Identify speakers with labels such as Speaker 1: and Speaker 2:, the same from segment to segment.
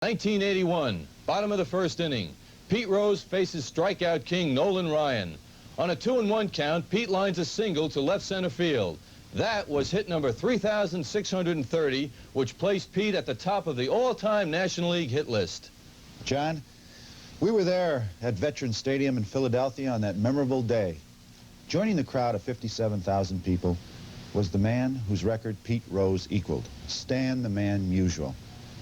Speaker 1: 1981, bottom of the first inning. Pete Rose faces strikeout king Nolan Ryan. On a 2-1 count, Pete lines a single to left center field. That was hit number 3,630, which placed Pete at the top of the all-time National League hit list.
Speaker 2: John, we were there at Veterans Stadium in Philadelphia on that memorable day. Joining the crowd of 57,000 people was the man whose record Pete Rose equaled, Stan the Man Musial.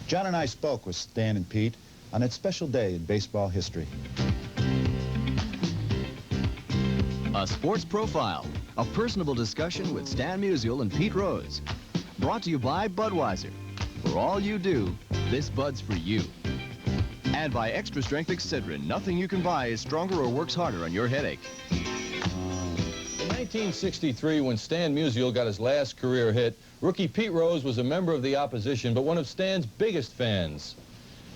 Speaker 2: John and I spoke with Stan and Pete on that special day in baseball history.
Speaker 3: A Sports Profile, a personable discussion with Stan Musial and Pete Rose. Brought to you by Budweiser. For all you do, this Bud's for you. And by Extra Strength Excedrin. Nothing you can buy is stronger or works harder on your headache.
Speaker 1: In 1963, when Stan Musial got his last career hit, rookie Pete Rose was a member of the opposition, but one of Stan's biggest fans.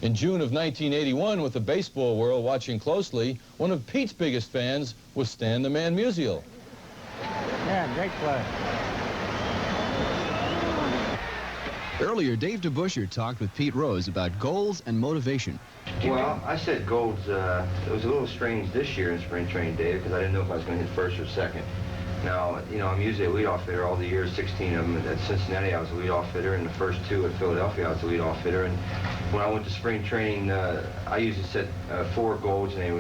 Speaker 1: In June of 1981, with the baseball world watching closely, one of Pete's biggest fans was Stan the Man Musial.
Speaker 4: Yeah, great play.
Speaker 3: Earlier, Dave DeBuscherre talked with Pete Rose about goals and motivation.
Speaker 5: Well, I said goals. It was a little strange this year in spring training, Dave, because I didn't know if I was going to hit first or second. Now, you know, I'm usually a leadoff hitter all the years, 16 of them. At Cincinnati, I was a leadoff hitter, and the first 2 at Philadelphia, I was a leadoff hitter. And when I went to spring training, I usually set 4 goals, and they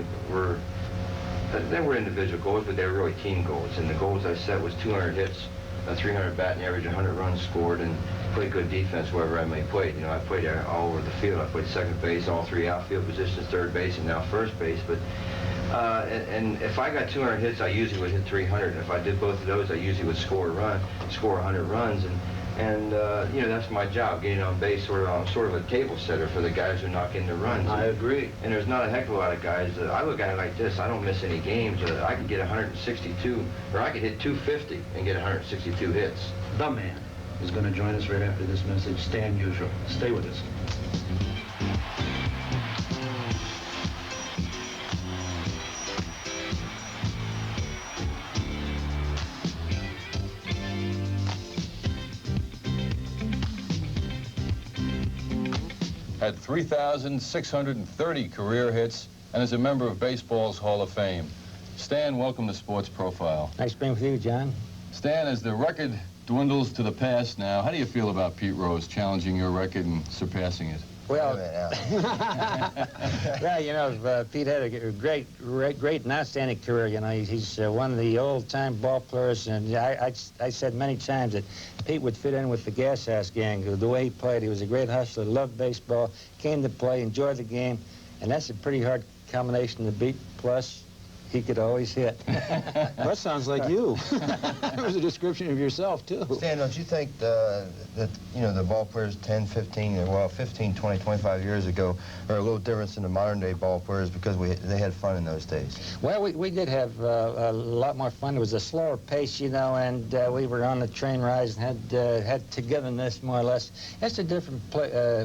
Speaker 5: were individual goals, but they were really team goals. And the goals I set was 200 hits, 300 batting average, 100 runs scored, and played good defense wherever I may play. You know, I played all over the field. I played second base, all 3 outfield positions, third base, and now first base. But and if I got 200 hits, I usually would hit 300. And if I did both of those, I usually would score 100 runs. And you know, that's my job, getting on base. I'm sort of a table setter for the guys who knock in the runs.
Speaker 4: I agree.
Speaker 5: And there's not a heck of a lot of guys. I look at it like this. I don't miss any games. I could get 162, or I could hit 250 and get 162 hits.
Speaker 4: The man is going to join us right after this message. Stan Musial. Stay with us.
Speaker 1: Had 3,630 career hits and is a member of baseball's Hall of Fame. Stan, welcome to Sports Profile.
Speaker 4: Nice being with you, John.
Speaker 1: Stan, as the record dwindles to the past now, how do you feel about Pete Rose challenging your record and surpassing it?
Speaker 4: Well, well, you know, Pete had a great and outstanding career. You know, he's one of the old-time ball players, and I said many times that Pete would fit in with the Gas House gang. The way he played, he was a great hustler, loved baseball, came to play, enjoyed the game, and that's a pretty hard combination to beat. Plus, he could always hit.
Speaker 6: That sounds like you. That was a description of yourself, too.
Speaker 5: Stan, don't you think that, you know, the ball players 10, 15, well, 15, 20, 25 years ago are a little different than the modern-day ball players because they had fun in those days?
Speaker 4: Well, we did have a lot more fun. It was a slower pace, you know, and we were on the train rise and had togetherness, more or less. It's a different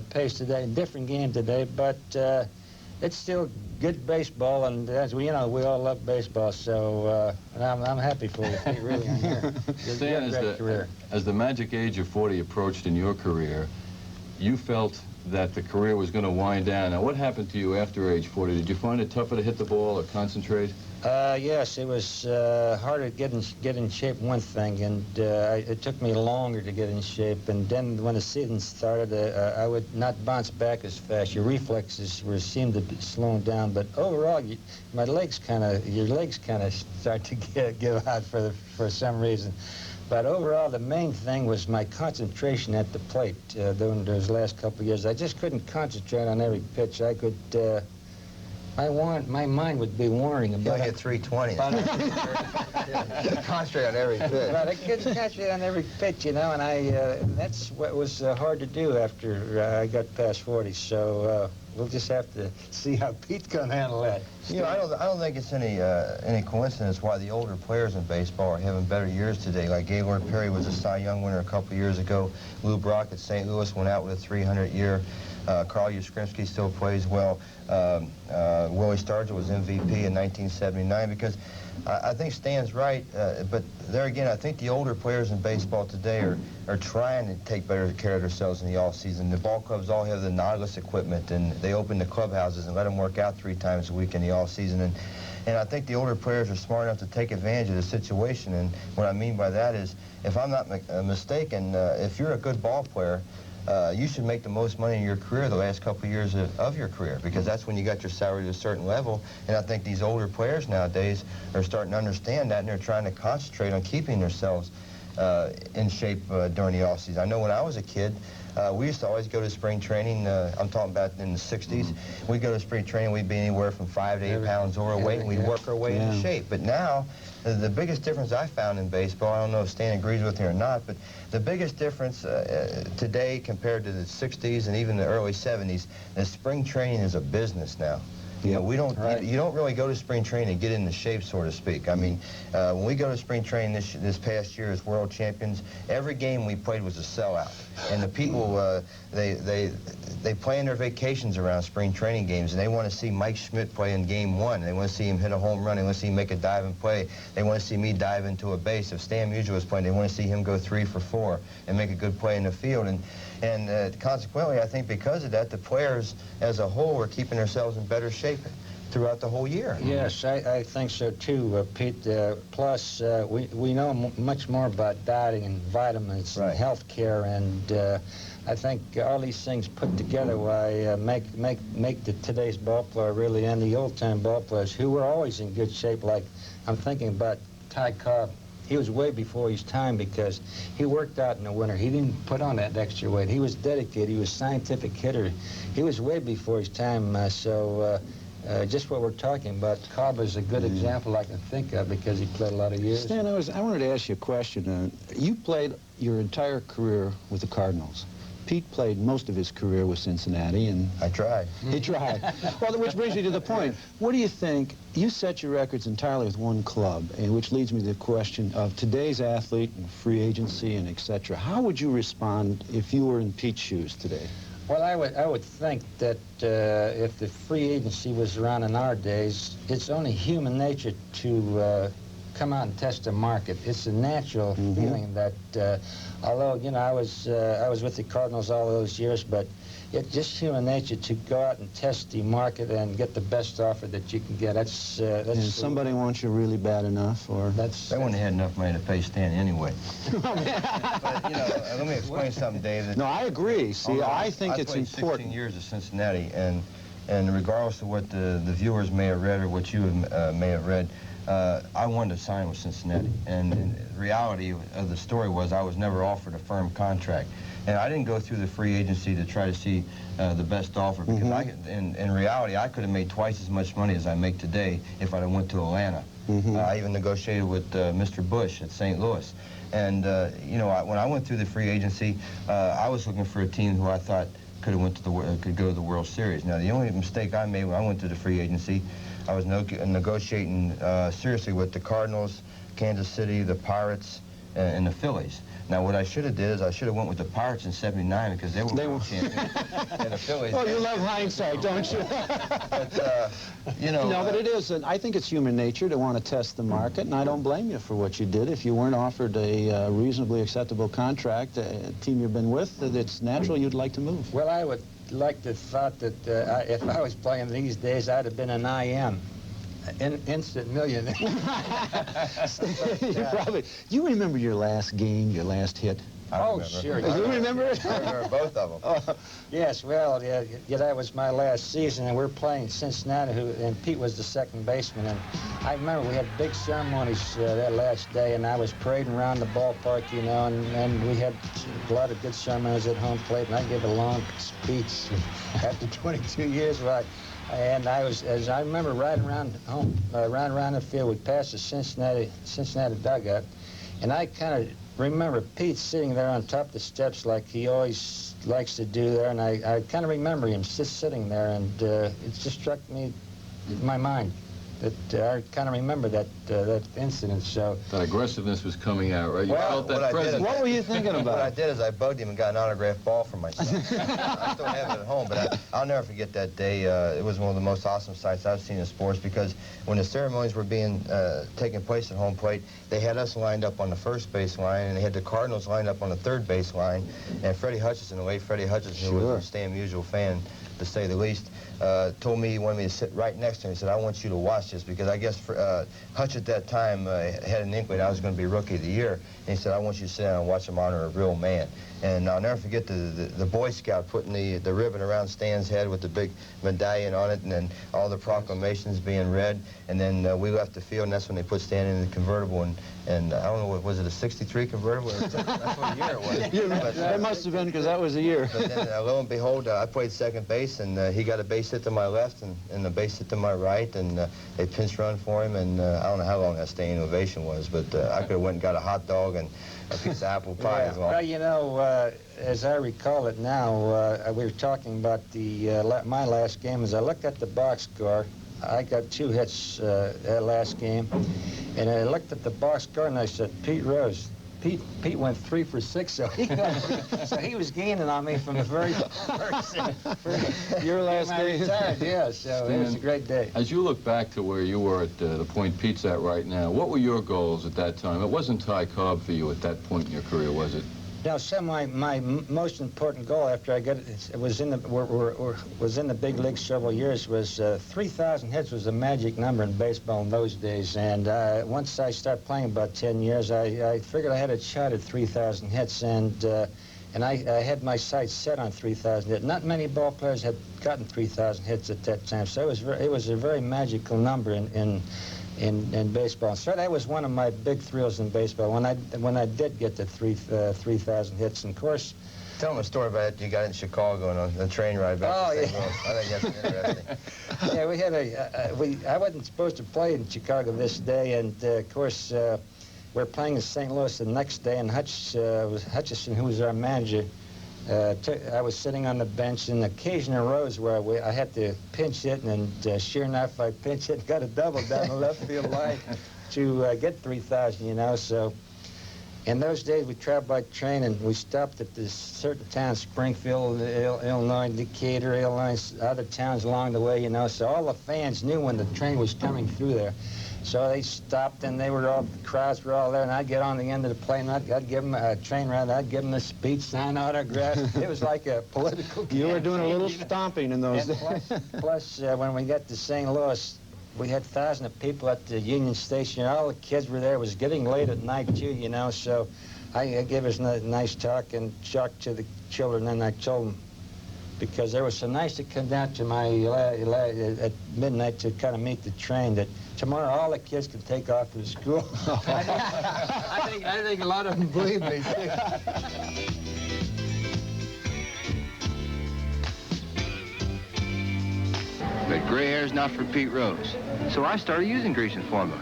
Speaker 4: pace today, different game today, but it's still good baseball, and as we, you know, we all love baseball, so I'm happy for you. You really are here.
Speaker 1: Stan, as the magic age of 40 approached in your career, you felt that the career was going to wind down. Now, what happened to you after age 40? Did you find it tougher to hit the ball or concentrate?
Speaker 4: Yes, it was harder to get in shape, one thing, and it took me longer to get in shape. And then when the season started, I would not bounce back as fast. Your reflexes seemed to be slowing down, but overall, your legs kind of start to give out for some reason. But overall, the main thing was my concentration at the plate during those last couple of years. I just couldn't concentrate on every pitch. I could. My mind would be wandering about.
Speaker 5: You hit 320. Concentrate on every pitch.
Speaker 4: But I couldn't concentrate on every pitch, you know, and that's what was hard to do after I got past 40. So we'll just have to see how Pete's going to handle that.
Speaker 5: You know, I don't think it's any coincidence why the older players in baseball are having better years today. Like Gaylord Perry was a Cy Young winner a couple years ago. Lou Brock at St. Louis went out with a 300 year. Carl Yastrzemski still plays well. Willie Stargell was MVP in 1979 because I think Stan's right, but there again, I think the older players in baseball today are trying to take better care of themselves in the off-season. The ball clubs all have the Nautilus equipment, and they open the clubhouses and let them work out 3 times a week in the off-season. And I think the older players are smart enough to take advantage of the situation. And what I mean by that is, if I'm not mistaken, if you're a good ball player, you should make the most money in your career the last couple of years of your career, because that's when you got your salary to a certain level. And I think these older players nowadays are starting to understand that, and they're trying to concentrate on keeping themselves in shape during the off-season. I know when I was a kid, we used to always go to spring training. I'm talking about in the 60s. We'd go to spring training. We'd be anywhere from 5 to 8 pounds overweight, and we'd work our way into shape. But now, the biggest difference I found in baseball, I don't know if Stan agrees with me or not, but the biggest difference today compared to the 60s and even the early 70s, is spring training is a business now. You know, you don't really go to spring training and get into shape, so to speak. I mean, when we go to spring training this past year as world champions, every game we played was a sellout. And the people, they plan their vacations around spring training games, and they want to see Mike Schmidt play in game 1. They want to see him hit a home run. They want to see him make a dive and play. They want to see me dive into a base. If Stan Musial was playing, they want to see him go 3 for 4 and make a good play in the field. And consequently, I think because of that, the players as a whole are keeping themselves in better shape throughout the whole year.
Speaker 4: Yes, I think so too, Pete. Plus, we know much more about dieting and vitamins and health care, and I think all these things put together why make today's ball player really, and the old-time ball players who were always in good shape. Like I'm thinking about Ty Cobb. He was way before his time because he worked out in the winter. He didn't put on that extra weight. He was dedicated. He was a scientific hitter. He was way before his time. Just what we're talking about, Cobb is a good example I can think of because he played a lot of years.
Speaker 6: Stan, I wanted to ask you a question. You played your entire career with the Cardinals. Pete played most of his career with Cincinnati, and
Speaker 5: I tried.
Speaker 6: He tried. Well, which brings me to the point. What do you think? You set your records entirely with one club, and which leads me to the question of today's athlete and free agency and etc. How would you respond if you were in Pete's shoes today?
Speaker 4: Well, I would think that if the free agency was around in our days, it's only human nature to come out and test the market. It's a natural feeling that, although, you know, I was with the Cardinals all those years, but it's just human nature to go out and test the market and get the best offer that you can get. That's
Speaker 6: and somebody wants you really bad enough, or
Speaker 5: they wouldn't have had enough money to pay Stan anyway. But, you know, let me explain something, Dave.
Speaker 6: No, I agree. See, I think it's important.
Speaker 5: I played 16 years at Cincinnati, and regardless of what the viewers may have read or what you may have read, I wanted to sign with Cincinnati, and the reality of the story was I was never offered a firm contract. And I didn't go through the free agency to try to see the best offer, because in reality, I could have made twice as much money as I make today if I'd have went to Atlanta. I even negotiated with Mr. Bush at St. Louis. And, you know, when I went through the free agency, I was looking for a team who I thought could go to the World Series. Now, the only mistake I made when I went to the free agency, I was negotiating seriously with the Cardinals, Kansas City, the Pirates, and the Phillies. Now, what I should have did is I should have went with the Pirates in '79 because they were champions. And the Phillies.
Speaker 6: Oh, you love hindsight, don't you?
Speaker 5: But, you know.
Speaker 6: No, but it is. I think it's human nature to want to test the market, and I don't blame you for what you did. If you weren't offered a reasonably acceptable contract, a team you've been with, it's natural you'd like to move.
Speaker 4: Well, I would like to thought that if I was playing these days, I'd have been an IM. Instant millionaire.
Speaker 6: You remember your last game, your last hit?
Speaker 4: Oh, sure.
Speaker 6: You remember it?
Speaker 5: I remember both of them.
Speaker 4: Yes, well, yeah, that was my last season, and we're playing Cincinnati, and Pete was the second baseman. And I remember we had big ceremonies that last day, and I was parading around the ballpark, you know, and we had a lot of good ceremonies at home plate, and I gave a long speech after 22 years. And as I remember riding around home, around the field, we passed the Cincinnati dugout, and I kind of remember Pete sitting there on top of the steps like he always likes to do there, and I kind of remember him just sitting there, and it just struck me in my mind. I kind of remember that incident. So
Speaker 1: That aggressiveness was coming out, right? You
Speaker 4: Well,
Speaker 1: felt that
Speaker 7: what I did
Speaker 1: presence.
Speaker 7: is-
Speaker 6: What were you thinking
Speaker 7: What I
Speaker 6: about?
Speaker 7: did is I bugged him and got an autographed ball for myself. I still have it at home, but I'll never forget that day. It was one of the most awesome sights I've seen in sports, because when the ceremonies were being taking place at home plate, they had us lined up on the first base line, and they had the Cardinals lined up on the third base line. And Freddie Hutchinson, the late Freddie Hutchinson, who was a Stan Musial fan, to say the least, told me he wanted me to sit right next to him. He said, I want you to watch this, because I guess Hutch at that time had an inkling I was going to be Rookie of the Year. And he said, I want you to sit down and watch him honor a real man. And I'll never forget the Boy Scout putting the ribbon around Stan's head with the big medallion on it, and then all the proclamations being read. And then we left the field, and that's when they put Stan in the convertible. And I don't know, was it a 63 convertible? That's what year it was.
Speaker 6: That must have been, because that was a year.
Speaker 7: But then, lo and behold, I played second base, and he got a base hit to my left and a base hit to my right, and they pinch run for him, and I don't know how long that standing ovation was, but I could have went and got a hot dog and a piece of apple pie as well.
Speaker 4: Well, you know, as I recall it now, we were talking about my last game. As I looked at the box score, I got 2 hits that last game, and I looked at the box score and I said, Pete Rose. Pete went 3 for 6, so he was gaining on me from the very first
Speaker 6: Your last
Speaker 4: game I
Speaker 6: game.
Speaker 4: retired, yeah, so it was a great day.
Speaker 1: As you look back to where you were at the point Pete's at right now, what were your goals at that time? It wasn't Ty Cobb for you at that point in your career, was it?
Speaker 4: Now, my most important goal after I got it was in the big leagues several years was 3,000 hits was a magic number in baseball in those days. And once I started playing about 10 years, I figured I had a shot at 3,000 hits, and I had my sights set on 3,000 hits. Not many ball players had gotten 3,000 hits at that time, so it was a very magical number in baseball. So that was one of my big thrills in baseball when I did get to 3,000 hits. And of course,
Speaker 7: Tell them a story about it. You got in Chicago on a train ride back to St. Louis. I think that's interesting.
Speaker 4: Yeah, we had I wasn't supposed to play in Chicago this day, and of course we're playing in St. Louis the next day, and Hutchison, who was our manager, I was sitting on the bench, and the occasion arose where I had to pinch hit, and sure enough, I pinch hit and got a double down the left field line to get 3,000, you know. So in those days, we traveled by train, and we stopped at this certain town, Springfield, Illinois, Decatur, Illinois, other towns along the way, you know. So all the fans knew when the train was coming through there. So they stopped, and the crowds were all there, and I'd get on the end of the plane, and I'd give them a train ride, I'd give them a speech, sign autographs. It was like a political campaign.
Speaker 6: You were doing a little
Speaker 4: you know?
Speaker 6: stomping in those days.
Speaker 4: Plus, when we got to St. Louis, we had thousands of people at the Union Station. All the kids were there. It was getting late at night, too, you know, so I gave us a nice talk and talked to the children, and I told them, because they were so nice to come down to my at midnight to kind of meet the train, that tomorrow all the kids can take off to school. I think a lot of them believe me.
Speaker 5: But gray hair's not for Pete Rose. So I started using Grecian formula.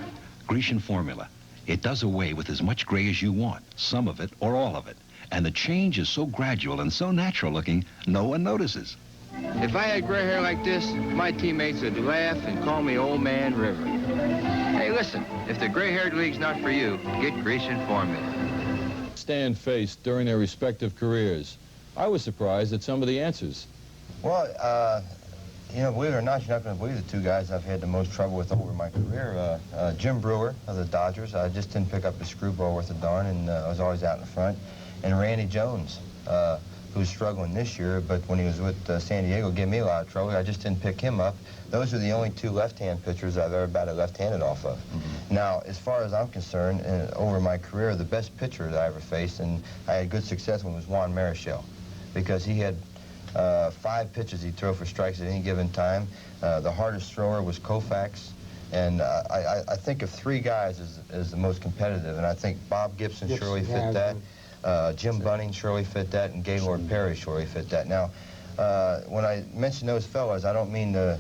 Speaker 8: Grecian formula. It does away with as much gray as you want, some of it or all of it. And the change is so gradual and so natural looking, no one notices.
Speaker 5: If I had gray hair like this, my teammates would laugh and call me Old Man River. Hey, listen, if the gray-haired league's not for you, get Grecian formula.
Speaker 1: Stan faced during their respective careers. I was surprised at some of the answers.
Speaker 7: Well, you know, believe it or not, you're not going to believe the 2 guys I've had the most trouble with over my career. Jim Brewer of the Dodgers. I just didn't pick up a screwball worth a darn, and I was always out in the front. And Randy Jones, who's struggling this year, but when he was with San Diego, gave me a lot of trouble. I just didn't pick him up. Those are the only 2 left-hand pitchers I've ever batted left-handed off of. Now, as far as I'm concerned, over my career, the best pitcher that I ever faced, and I had good success with, was Juan Marichal, because he had 5 pitches he'd throw for strikes at any given time. The hardest thrower was Koufax. And I think of 3 guys as the most competitive, and I think Bob Gibson surely fit that. Jim Bunning surely fit that, and Gaylord Perry surely fit that. Now, when I mention those fellas, I don't mean to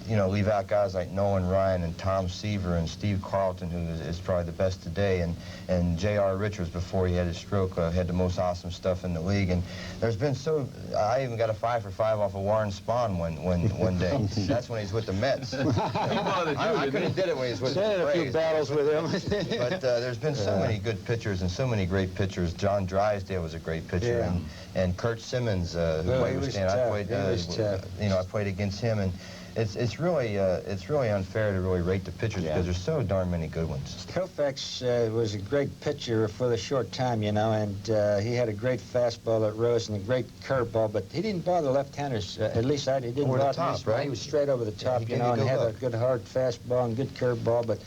Speaker 7: you know, leave out guys like Nolan Ryan and Tom Seaver and Steve Carlton, who is probably the best today, and J.R. Richards, before he had his stroke, had the most awesome stuff in the league. And there's been I even got a 5 for 5 off of Warren Spahn one day. That's when he's with the Mets. I could have did it when he was with the Braves.
Speaker 6: A few battles with him.
Speaker 7: But there's been so many good pitchers and so many great pitchers. John Drysdale was a great pitcher, and Kurt Simmons, who played with Stan. I played against him, and it's really unfair to really rate the pitchers because there's so darn many good ones.
Speaker 4: Koufax was a great pitcher for the short time, you know, and he had a great fastball that rose and a great curveball, but he didn't bother left-handers. At least he didn't
Speaker 7: over
Speaker 4: bother
Speaker 7: the top,
Speaker 4: me.
Speaker 7: right?
Speaker 4: He was straight over the top, you know, and had a good hard fastball and good curveball. But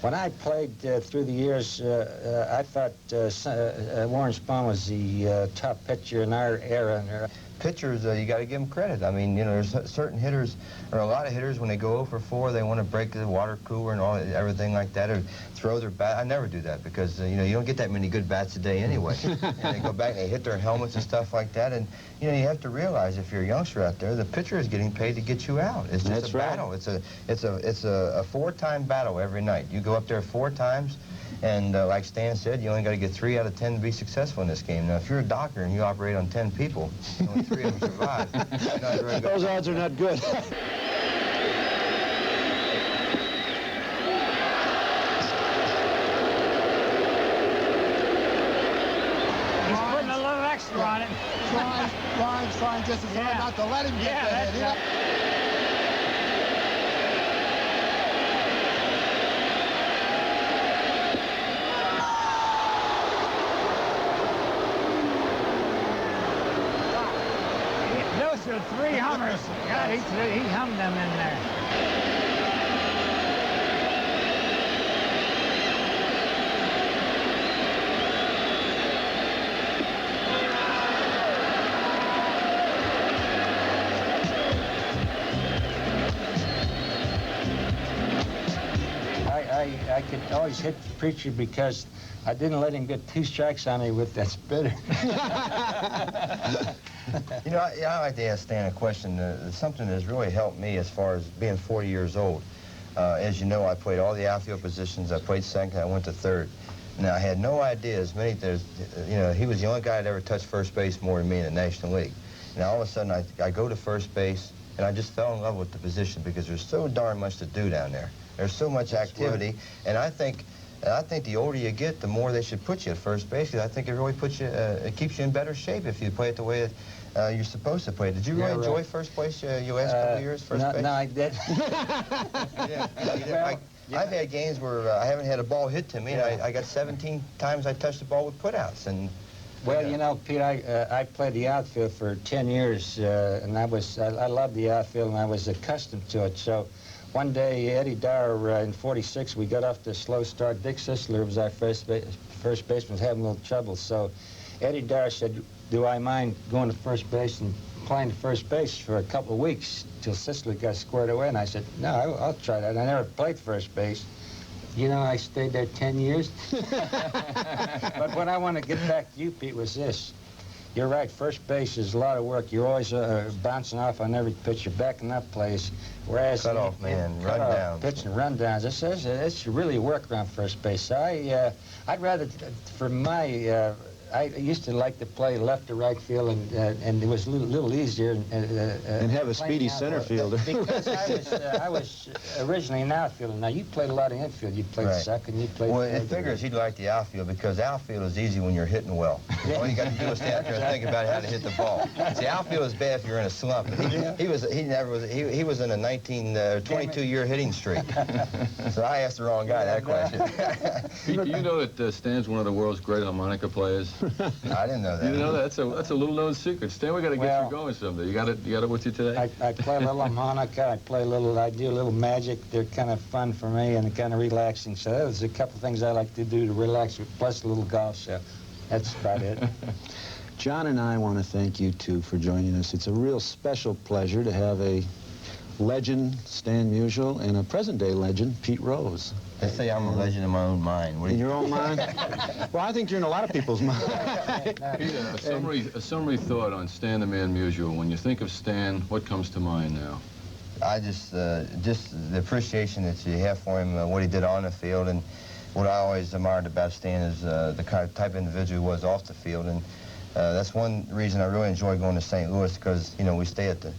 Speaker 4: when I played through the years, I thought Warren Spahn was the top pitcher in our era.
Speaker 7: Pitchers, you got to give them credit. I mean, you know, there's certain hitters, or a lot of hitters, when they go 0 for 4, they want to break the water cooler and everything like that, or throw their bat. I never do that because, you know, you don't get that many good bats a day anyway. And they go back and they hit their helmets and stuff like that. And, you know, you have to realize if you're a youngster out there, the pitcher is getting paid to get you out. It's just a battle. It's a 4-time battle every night. You go up there 4 times. And like Stan said, you only got to get 3 out of 10 to be successful in this game. Now, if you're a doctor and you operate on 10 people, only 3 of them survive.
Speaker 6: Those odds are not good.
Speaker 9: He's putting a little extra on it.
Speaker 10: Ryan's trying just as hard not to let him get the hit.
Speaker 9: Those are 3 hummers. God, he hummed them in there.
Speaker 4: I could always hit the preacher because I didn't let him get 2 strikes on me with that spitter.
Speaker 7: You know, I like to ask Stan a question. Something that's really helped me as far as being 40 years old. As you know, I played all the outfield positions. I played second. I went to third. Now, I had no idea you know, he was the only guy that ever touched first base more than me in the National League. And all of a sudden, I go to first base, and I just fell in love with the position because there's so darn much to do down there. There's so much activity, and I think the older you get, the more they should put you at first base. Because I think it really puts you, it keeps you in better shape if you play it the way you're supposed to play. Did you really enjoy first place your last couple of years, first base?
Speaker 4: No, I did.
Speaker 7: I've had games where I haven't had a ball hit to me, and I got 17 times I touched the ball with putouts. And
Speaker 4: well, you know, Pete, I played the outfield for 10 years, and I loved the outfield, and I was accustomed to it. So one day, Eddie Dyer in '46, we got off to a slow start. Dick Sisler was our first baseman, was having a little trouble. So Eddie Dyer said, do I mind going to first base and playing first base for a couple of weeks till Sisler got squared away? And I said, no, I'll try that. I never played first base. You know, I stayed there 10 years. But what I want to get back to you, Pete, was this. You're right, first base is a lot of work. You're always bouncing off on every pitch. You're backing up plays. Whereas
Speaker 7: Cut-off man, rundowns.
Speaker 4: Pitching rundowns. It's really work around first base. So I'd rather, for my... I used to like to play left to right field, and it was a little easier.
Speaker 6: And have a speedy center fielder.
Speaker 4: Because I was originally an outfielder. Now, you played a lot of infield. You played second, you played...
Speaker 7: Well, it figures he'd like the outfield because outfield is easy when you're hitting well. All you got to do is stand there and think about how to hit the ball. See, outfield is bad if you're in a slump. He was in a 22-year hitting streak. So I asked the wrong guy that question.
Speaker 1: Pete, do you know that Stan's one of the world's great harmonica players?
Speaker 7: I didn't know that.
Speaker 1: You didn't know that? That's a little-known secret. Stan, we got to get you going someday. You got it with you today?
Speaker 4: I play a little harmonica. I do a little magic. They're kind of fun for me and kind of relaxing. So there's a couple things I like to do to relax, plus a little golf. So that's about it.
Speaker 6: John and I want to thank you, too, for joining us. It's a real special pleasure to have a legend, Stan Musial, and a present-day legend, Pete Rose.
Speaker 7: They say I'm a legend in my own mind.
Speaker 6: In your own mind? Well, I think you're in a lot of people's minds.
Speaker 1: Pete, a summary thought on Stan the Man Musial. When you think of Stan, what comes to mind now?
Speaker 7: I just the appreciation that you have for him, what he did on the field, and what I always admired about Stan is the kind of type of individual he was off the field, and that's one reason I really enjoy going to St. Louis, because, you know, we stay at the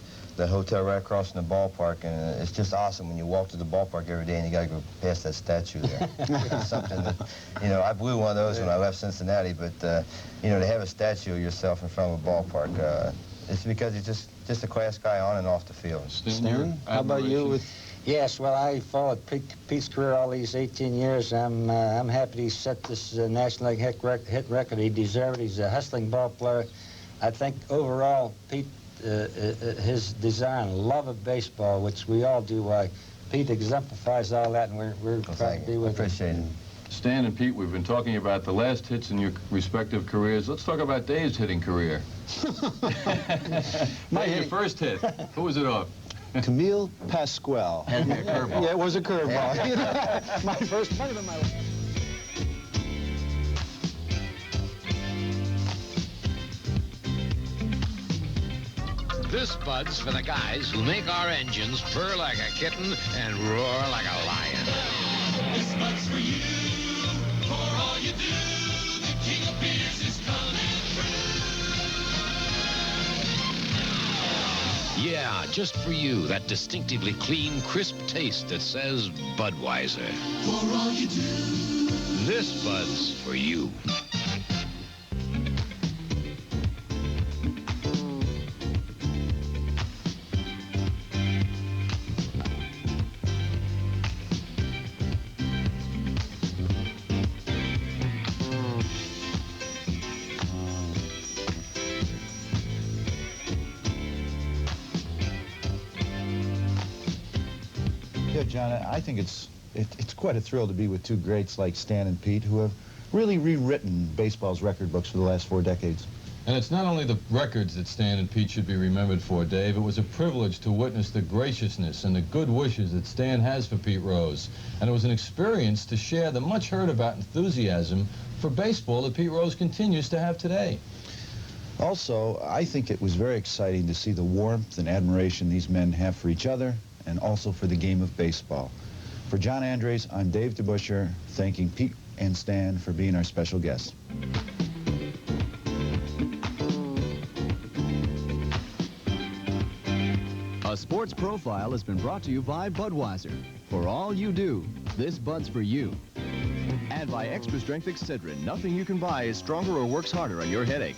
Speaker 7: hotel right across from the ballpark, and it's just awesome when you walk to the ballpark every day and you got to go past that statue there. It's something that, you know, I blew one of those when I left Cincinnati, but, you know, to have a statue of yourself in front of a ballpark, it's because he's just a class guy on and off the field.
Speaker 6: Stan, how about you?
Speaker 4: Yes, well, I followed Pete's career all these 18 years. I'm happy he set this National League hit record. He deserved it. He's a hustling ball player. I think overall, Pete, his desire and love of baseball, which we all do, Pete exemplifies all that, and we're proud to be with him.
Speaker 7: Appreciate it.
Speaker 1: Stan and Pete, we've been talking about the last hits in your respective careers. Let's talk about Dave's hitting career. Your first hit. Who was it off?
Speaker 6: Camille Pasquale.
Speaker 1: Had to be a curveball.
Speaker 6: Yeah, it was a curveball. My first, might have been my last.
Speaker 11: This Bud's for the guys who make our engines purr like a kitten and roar like a lion. This Bud's for you, for all you do. The king of beers is coming through. Yeah, just for you, that distinctively clean, crisp taste that says Budweiser. For all you do. This Bud's for you.
Speaker 2: Yeah, John, I think it's quite a thrill to be with two greats like Stan and Pete, who have really rewritten baseball's record books for the last 4 decades.
Speaker 1: And it's not only the records that Stan and Pete should be remembered for, Dave. It was a privilege to witness the graciousness and the good wishes that Stan has for Pete Rose. And it was an experience to share the much heard about enthusiasm for baseball that Pete Rose continues to have today.
Speaker 2: Also, I think it was very exciting to see the warmth and admiration these men have for each other and also for the game of baseball. For John Andariese, I'm Dave DeBuscherre, thanking Pete and Stan for being our special guests.
Speaker 3: A Sports Profile has been brought to you by Budweiser. For all you do, this Bud's for you. And by Extra Strength Excedrin. Nothing you can buy is stronger or works harder on your headache.